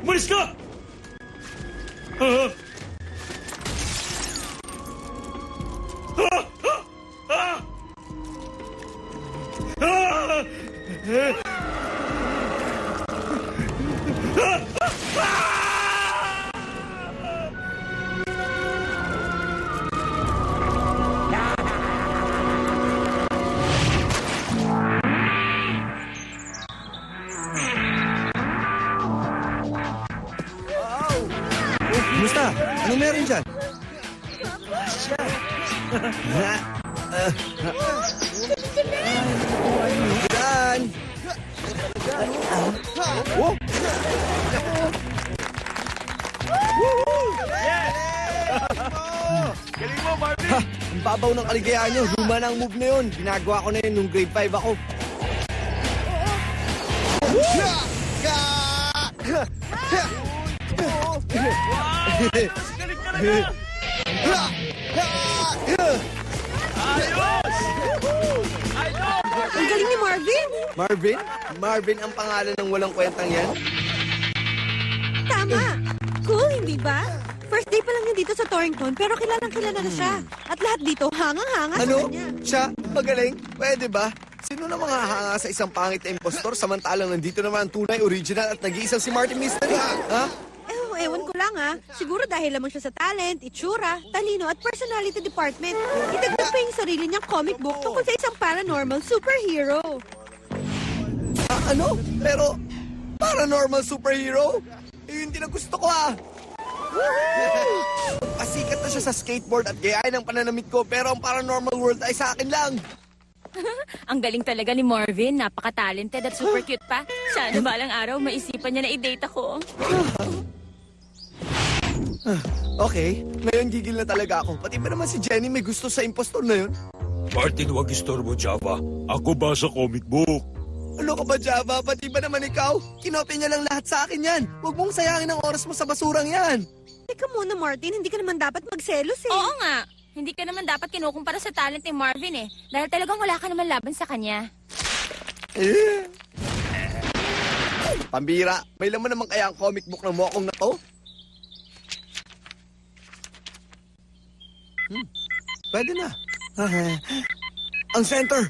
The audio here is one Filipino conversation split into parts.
Umalis ka! Ah! Ah! Ah! Ah! Kumusta? Anong meron dyan? Dan! Oh! Galing mo, Marvin! Ha! Ang babaw ng kaligayaan nyo. Luma na ang move na yun. Ginagawa ko na yun nung grade 5 ako. Galing ka na! Ayos! Ang galing ni Marvin! Marvin? Marvin ang pangalan ng walang kwentang yan? Tama! Cool, hindi ba? First day pa lang niya dito sa Torrington, pero kilalang-kilala na siya. At lahat dito, hangang-hanga sa Ano? kanya. Siya? Magaling? Pwede ba? Sino na mga hanga sa isang pangit na impostor samantalang nandito naman ang tunay, original at nag-iisang si Martin Mystery? Ha? Ewan ko lang Siguro dahil lamang siya sa talent, itsura, talino at personality department. Itagdag pa yung sarili niyang comic book tungkol sa isang paranormal superhero. Ano? Pero, paranormal superhero? Yun din ang gusto ko Pasikat na siya sa skateboard at gayahin ang pananamit ko pero ang paranormal world ay sa akin lang. Ang galing talaga ni Marvin. Napaka-talented at super cute pa. Sana balang araw maisipan niya na i-date ako. Okay, ngayon gigil na talaga ako. Pati ba naman si Jenny may gusto sa impostor na yun? Martin, wag istorbo, Java. Ako ba sa comic book? Ano ka ba, Java? Pati ba naman ikaw? Kinopya niya lang lahat sa akin yan. Huwag mong sayangin ang oras mo sa basurang yan. Teka muna, Martin. Hindi ka naman dapat magselos Oo nga. Hindi ka naman dapat kinukumpara sa talent ni Marvin Dahil talagang wala ka naman laban sa kanya. Pambira, may laman naman kaya ang comic book ng mokong na to? Pwede na. Ang center!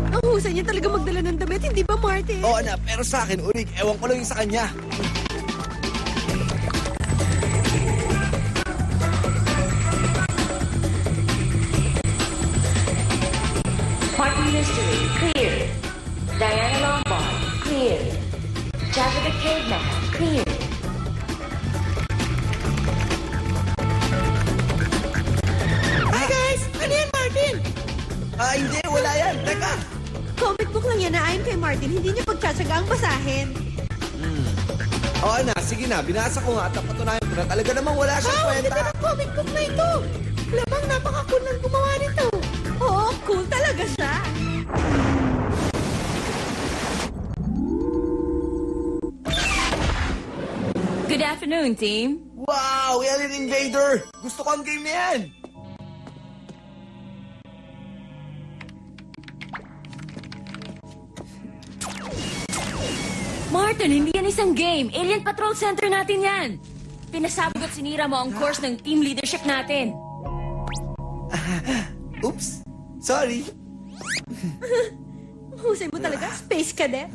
Ang husay niya talaga magdala ng damit, hindi ba, Martin? Oo na, pero sa akin, unig, ewan ko lang yung sa kanya. Martin Mystery, clear. Diana Lombard, clear. Java the Caveman, clear. Hi, guys! Ano yan, Martin? Hindi, wala yan. Teka! Comic book lang yan na ayon kay Martin. Hindi niya pagtsatsagang basahin. Oo na, sige na. Binasa ko nga at napatunayan ko na talaga namang wala siyang kwenta. Ganda ng comic book na ito. Lamang napaka-cool ng gumawa nito. Oo, cool talaga siya. Good afternoon, team. Wow! Alien Invader! Gusto ko ang game na yan! Martin, hindi yan isang game. Alien Patrol Center natin yan. Pinasabog at sinira mo ang course ng team leadership natin. Oops! Sorry! Husay mo talaga, Space Cadet.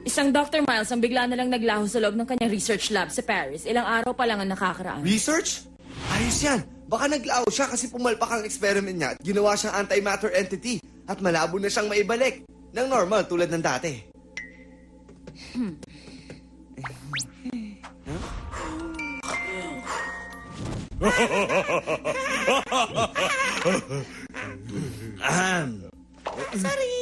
Isang Dr. Miles ang bigla na lang naglaho sa loob ng kanyang research lab sa Paris. Ilang araw pa lang ang nakakaraan. Research? Ayos yan! Baka naglao siya kasi pumalpak ang experiment niya at ginawa siyang antimatter entity at malabo na siyang maibalik ng normal tulad ng dati. Sorry.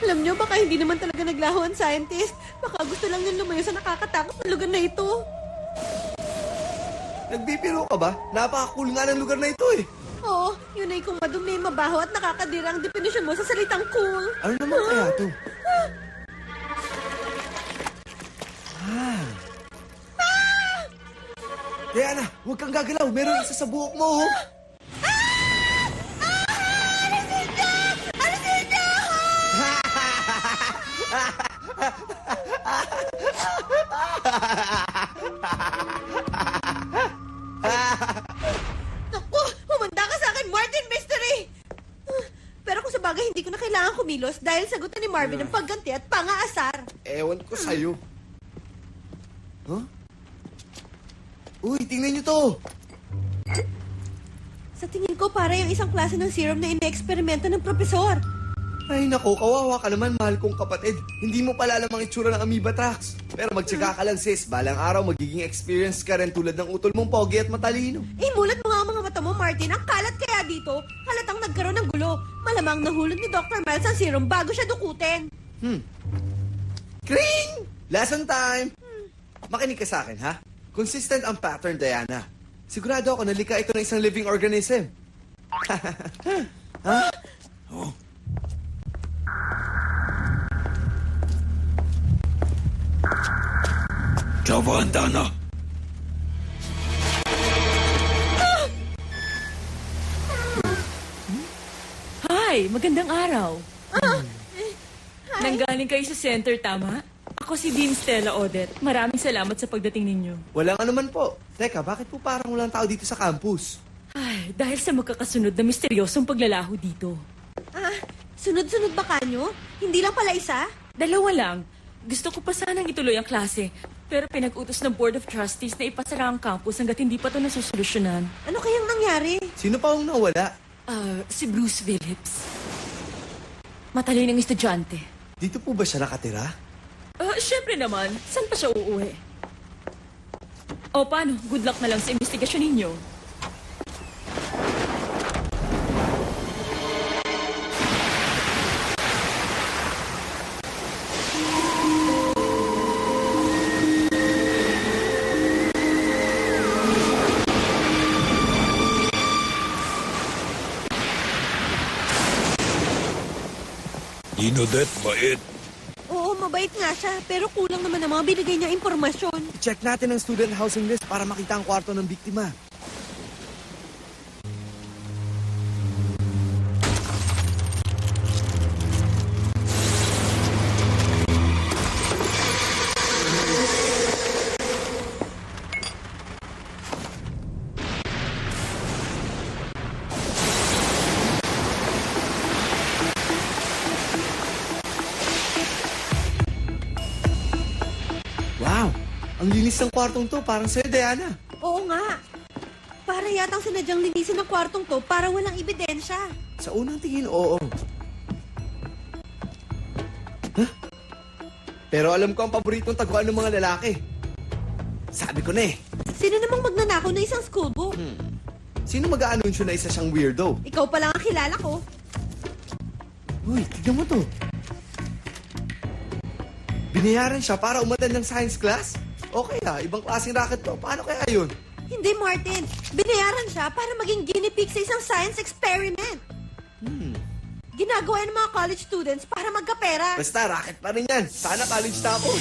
Alam niyo, baka hindi naman talaga naglaho ang scientist. Baka gusto lang niyang lumayo sa nakakatakot na lugar na ito. Nagbibiro ka ba? Napaka-cool nga ng lugar na ito eh. Oo, yun ay kung madumi, mabaho at nakakadira ang definisyon mo sa salitang cool. Ano naman kaya to? Diana, huwag kang gagalaw. Meron isa sa buhok mo. Oh. Naku, humanda ka sa akin, Martin Mystery! Pero kung sa bagay, hindi ko na kailangan kumilos dahil sagutan ni Marvin ang pagganti at pangaasar. Ewan ko sa'yo. Huh? Uy, tingnan niyo to. Sa tingin ko, para yung isang klase ng serum na ine-eksperimento ng propesor. Ay nako, kawawa ka naman, mahal kong kapatid. Hindi mo pala alam ang itsura ng amoeba tracks. Pero magtsaga ka lang sis, balang araw magiging experience ka rin tulad ng utol mong pogi at matalino. Mulat mo nga ang mga mata mo, Martin. Ang kalat kaya dito, halatang nagkaroon ng gulo. Malamang nahulog ni Dr. Miles ang serum bago siya dukutin. Kring! Lesson time! Makinig ka sa akin, ha? Consistent ang pattern, Diana. Sigurado ako nalika ito ng isang living organism. Ha? Java, handa na. Hi! Magandang araw. Nanggaling kayo sa center, tama? Ako si Dean Stella Odette. Maraming salamat sa pagdating ninyo. Walang anuman po. Teka, bakit po parang walang tao dito sa campus? Ay, dahil sa magkakasunod na misteryosong paglalaho dito. Sunod-sunod ba kanyo? Hindi lang pala isa? Dalawa lang. Gusto ko pa sanang ituloy ang klase. Pero pinag-utos ng Board of Trustees na ipasara ang campus hanggat hindi pa ito nasusolusyonan. Ano kayang nangyari? Sino pa ang nawala? Si Bruce Phillips. Matalinong estudyante. Dito po ba siya nakatira? Siyempre naman. Saan pa siya uuwi? O paano? Good luck na lang sa investigasyon ninyo. Dinodette, bait. Oo, mabait nga siya, pero kulang naman ang mga binigay niya impormasyon. I-check natin ang student housing list para makita ang kwarto ng biktima. Wow! Ang linis ng kwartong to, parang sa'yo, Diana. Oo nga. Para yatang sinadyang linisin ang kwartong to para walang ebidensya. Sa unang tingin, oo. Huh? Pero alam ko ang paboritong taguan ng mga lalaki. Sabi ko na eh. Sino namang magnanakaw na isang schoolbook? Sino mag-aanunsyo na isa siyang weirdo? Ikaw pa lang ang kilala ko. Uy, tignan mo to. Binayaran siya para umattend ng science class? Okay ibang klaseng racket to. Paano kaya yun? Hindi, Martin. Binayaran siya para maging guinea pig sa isang science experiment. Ginagawa yan ng mga college students para magkapera. Basta, racket pa rin yan. Sana college tapos.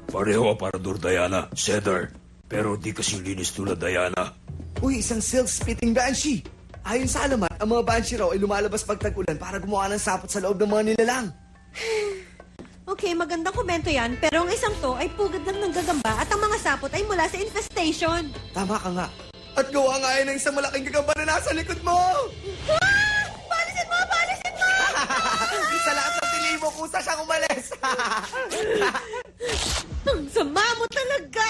Pareho aparador, Diana. Cedar. Pero di kasi linis tulad Diana. Uy, isang silk-spitting banshee. Ayon sa alamat, ang mga banshee raw ay lumalabas pag tag-ulan para gumawa ng sapot sa loob ng mga nilalang. Okay, magandang komento yan, pero ang isang to ay pugad lang ng gagamba at ang mga sapot ay mula sa infestation. Tama ka nga. At gawa nga yan ng isang malaking gagamba na nasa likod mo! Palisin mo! Palisin mo! Sa lahat ng pili mo, kusa siyang umalis. Ang sama mo talaga!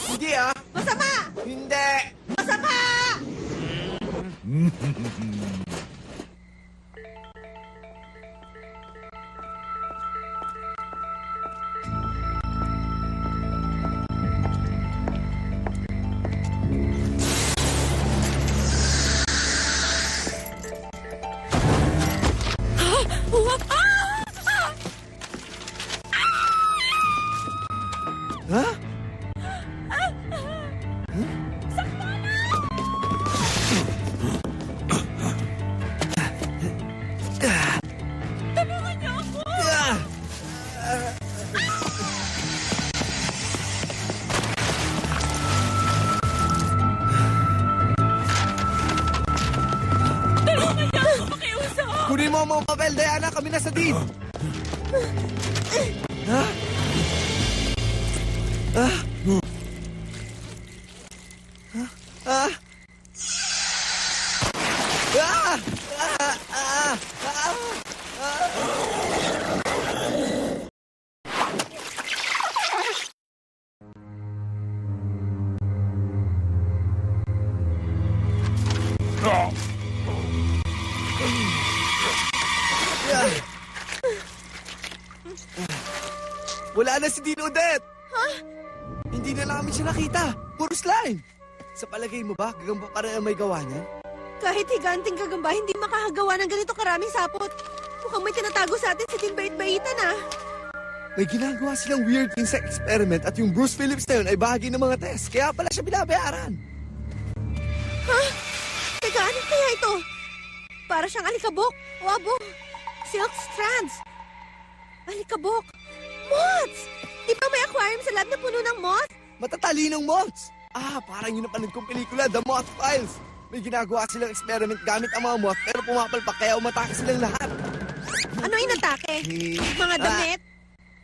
Hindi Masama! Hindi! Masama! papel, Diana. Kami na sa deed. Ha? Ah? Ah? Ah! Ah! Ah! Ah! Wala na si Dean Odette! Ha? Hindi na namin siya nakita. Puro slime. Sa palagay mo ba, gagamba pa rin ang may gawa niya? Kahit higanting gagamba, hindi makahagawa ng ganito karaming sapot. Mukhang may tinatago sa atin si Tin Bait-Baitan, ah. May ginagawa silang weird insect experiment at yung Bruce Phillips na yun ay bahagi ng mga test. Kaya pala siya binabayaran. Ha? Teka, ano kaya ito? Para siyang alikabok o abo. Silk strands. Alikabok. Moths! Di ba may aquarium sa lab na puno ng moth? Matatalinong moths. Ah, parang yun ang panood kong pelikula, The Moth Files. May ginagawa silang experiment gamit ang mga moth pero pumapalpak kaya umatake silang lahat. Ano inatake? Mga damit?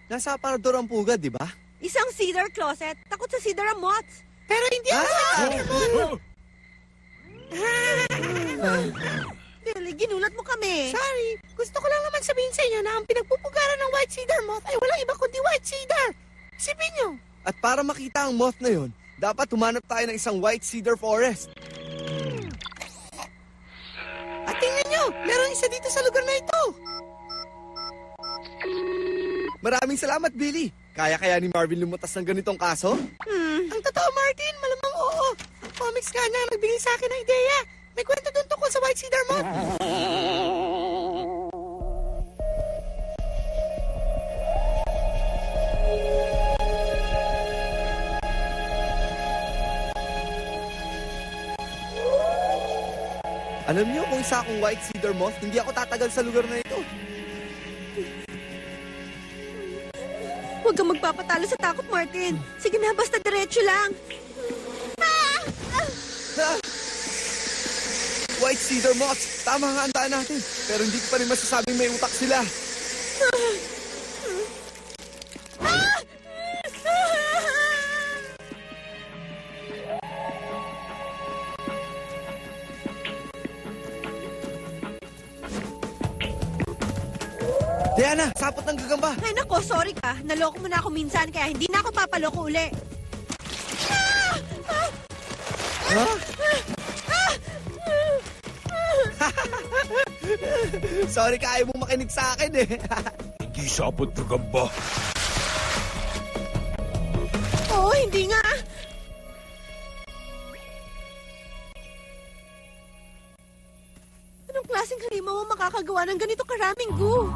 Nasa aparador ang pugad, di ba? Isang cedar closet. Takot sa cedar ang moths. Pero hindi ako sa cedar Billy, ginulat mo kami. Sorry, gusto ko lang naman sabihin sa inyo na ang pinagpupugaran ng white cedar moth ay walang iba kundi white cedar. Isipin nyo. At para makita ang moth na yun, dapat humanap tayo ng isang white cedar forest. At tingnan nyo, meron isa dito sa lugar na ito. Maraming salamat, Billy. Kaya ni Marvin lumutas ng ganitong kaso? Ang totoo, Martin, malamang oo. Ang comics nga na nagbigay sa akin ng ideya. May kwento doon tungkol sa white cedar moth. Alam niyo, kung isa akong white cedar moth, hindi ako tatagal sa lugar na ito. Huwag kang magpapatalo sa takot, Martin. Sige na, basta diretso lang. Ha? White cedar moths, tama nga ang daan natin. Pero hindi ko pa rin masasabing may utak sila. Diana, sapot ng gagamba. Ay nako, sorry ka. Naloko mo na ako minsan kaya hindi na ako papaloko uli. Ha? Sorry ka, ayaw mong makinig sa akin eh. Hindi sapot gagamba. Oo, hindi nga. Anong klaseng halimaw ang makakagawa ng ganito karaming goo?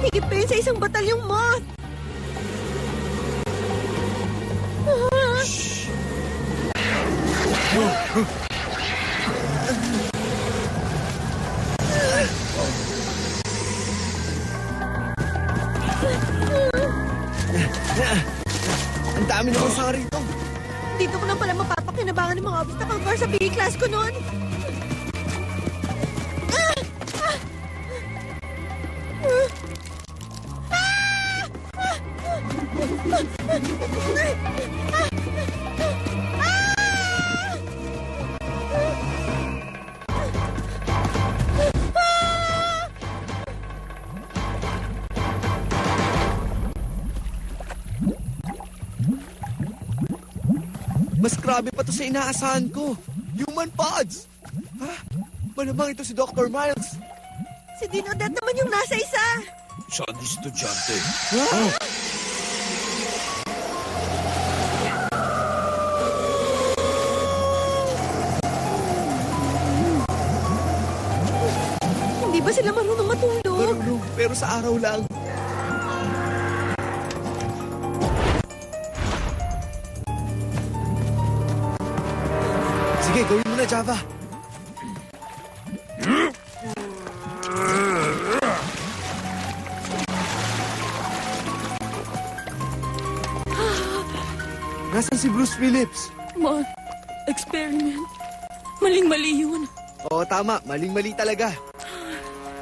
Higit pa yun sa isang batalyong moth. Ang dami naman sa rito. Dito ko lang pala mapapakinabangan ng mga obstacle course sa PE class ko noon. Mas grabe pa to sa inaasahan ko. Human pods! Ha? Malamang ito si Dr. Miles. Si Dean Odette naman yung nasa isa. Saan estudyante? Ha? Hindi ba sila marunong matulog? Marunong, pero sa araw lang. Sige, gawin mo na, Java. Nasaan si Bruce Phillips? Moth, experiment. Maling-mali yun. Oo, tama. Maling-mali talaga.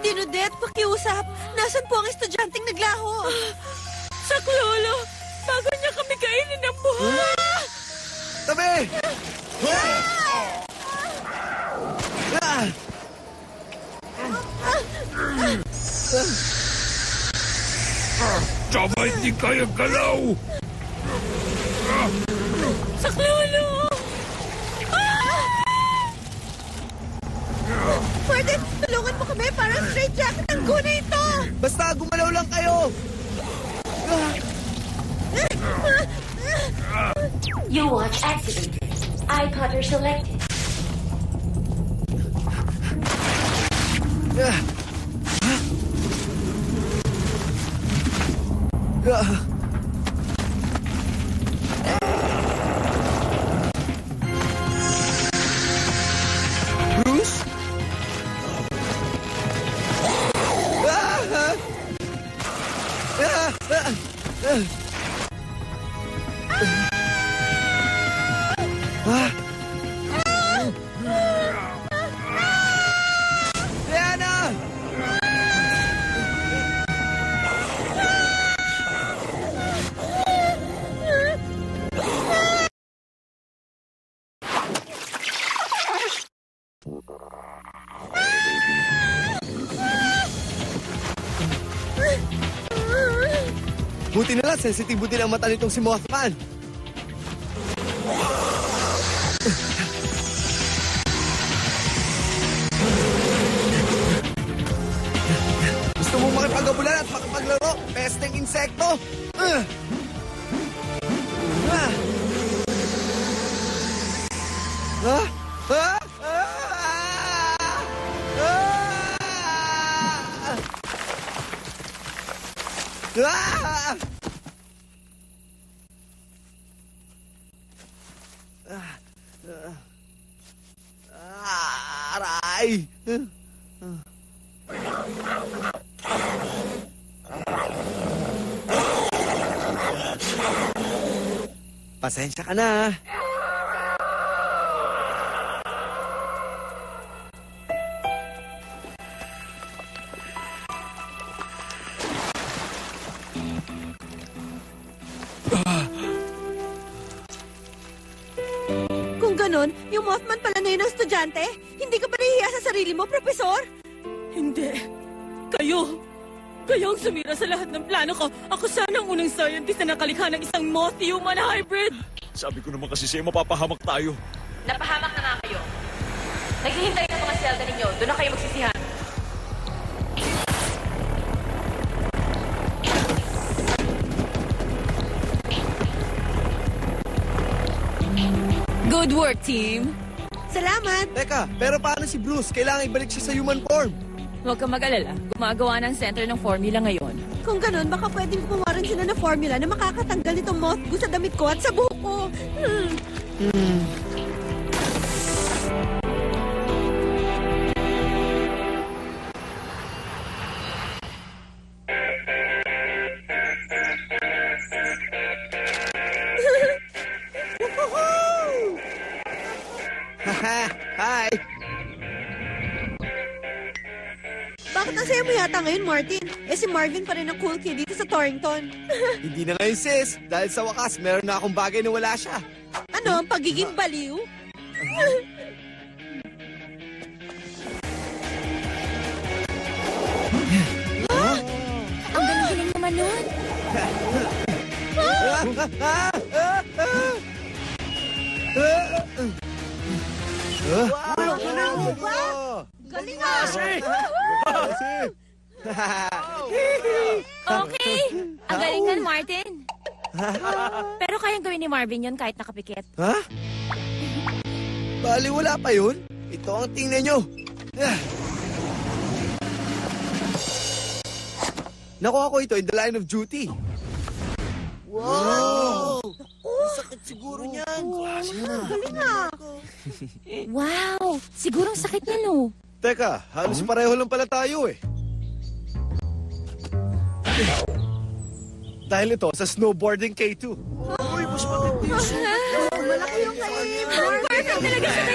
Dinudette, pakiusap. Nasaan po ang estudyanteng naglaho? Sa Lolo, bago niya kami kainin ng buhay. Tabi! Ah! Tsaka hindi kaya galaw! Sa Lolo! Martin, tulungan mo kami para straight jacket ang guna ito! Basta gumalaw lang kayo! You watch activated. Eye cutter selected. Bruce? Diana! Buti na lang, sensitibo din ang mata nitong si Mothman. Gusto mong makipag-abulan at makipaglaro? Pesteng insekto! Aray! Pasensya ka na. Kung ganon, yung Mothman pala na yun ang estudyante? Hindi ka ba nahihiya sa sarili mo, Profesor? Hindi. Kayo. Kayo ang sumira sa lahat ng plano ko. Ako sana ang unang scientist na nakalikha ng isang moth-human hybrid. Sabi ko naman kasi sa'yo, mapapahamak tayo. Napahamak na nga kayo. Naghihintay ng mga selda ninyo. Doon na kayo magsisihan. Good work, team. Salamat! Teka, pero paano si Bruce? Kailangan ibalik siya sa human form. Huwag kang mag-alala. Gumagawa ng center ng formula ngayon. Kung ganon, baka pwedeng gumawa rin sila ng formula na makakatanggal nitong moth sa damit ko at sa buhok ko. Hi! Bakit ang saya mo yata ngayon, Martin? Eh si Marvin pa rin ang cool kid dito sa Torrington. Hindi na ngayon, sis. Dahil sa wakas, meron na akong bagay na wala siya. Ano, ang pagiging baliw? Ang galing-galing naman nun. Galing ah! Okay. Ang galing nun, Martin. Pero kayang gawin ni Marvin yun kahit nakapikit. Ha? Bali, wala pa yun. Ito ang tingnan nyo. Nakuha ko ito in the line of duty. Wow! Sakit siguro niyan. Galing ah! Wow! Sigurong sakit niya, no? Teka, halos pareho lang pala tayo eh. Dahil ito sa snowboarding K2. Uy, mas maganda. Malaki yung kay Perfect talaga siya